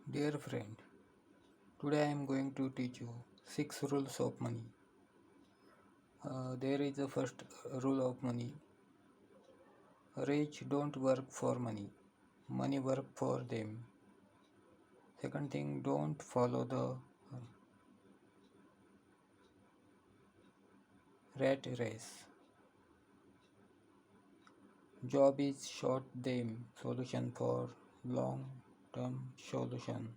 Dear friend, today I am going to teach you 6 rules of money. There is the first rule of money. Rich don't work for money. Money work for them. Second thing, don't follow the rat race. Job is short them solution for long term solution.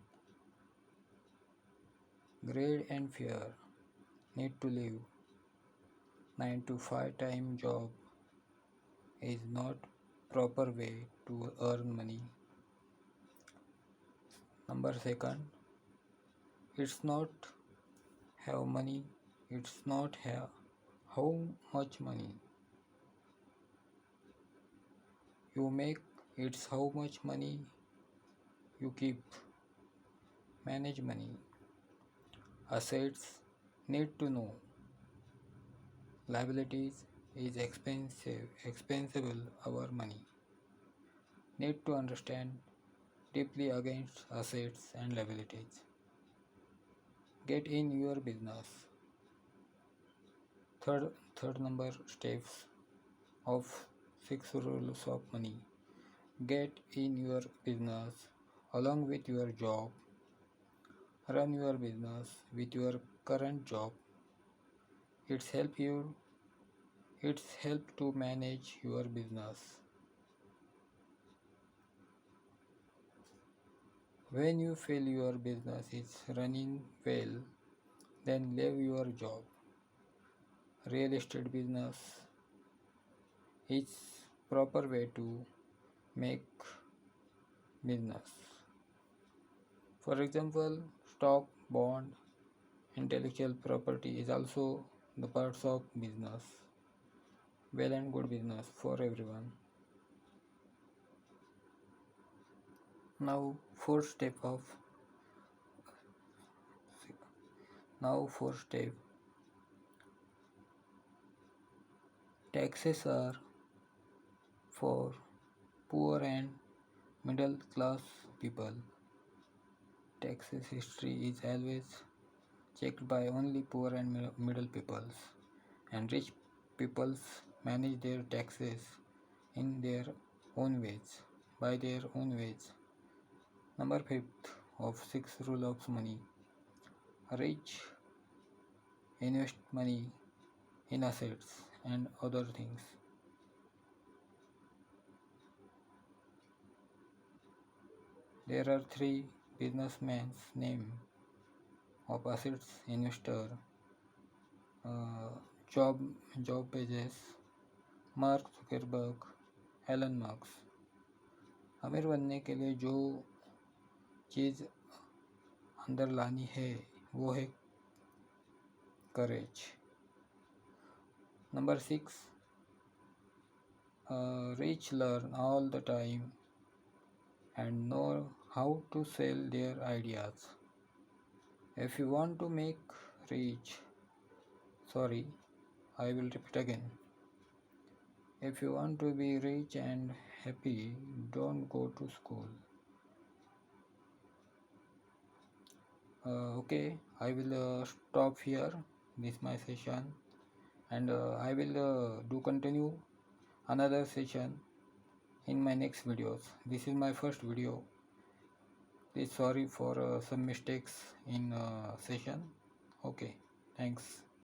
Greed and fear need to live. 9 to 5 time job is not proper way to earn money. Number second, it's not have money, it's not have how much money you make, it's how much money you keep. Manage money. Assets need to know. Liabilities is expensible our money. Need to understand deeply against assets and liabilities. Get in your business. Third number steps of 6 rules of money. Get in your business along with your job. Run your business with your current job. It's help you it's help to manage your business. When you feel your business is running well, then leave your job. Real estate business is proper way to make business. For example, stock, bond, intellectual property is also the parts of business. Well and good business for everyone. Now fourth step of now fourth step. Taxes are for poor and middle class people. Taxes history is always checked by only poor and middle peoples, and rich peoples manage their taxes in their own ways, by their own ways. Number fifth of 6 rule of money. Rich invest money in assets and other things. There are 3 businessmen's name of assets investor. uh, job job Bezos, Mark Zuckerberg, Elon Musk. अमीर बनने के लिए जो चीज़ अंदर लानी है वो है courage. Number 6, rich learn all the time and know how to sell their ideas. If you want to make rich, sorry, I will repeat again. If you want to be rich and happy, don't go to school. Okay, I will stop here. This is my session, and I will do continue another session in my next videos. This is my first video. Please sorry for some mistakes in session. Okay, thanks.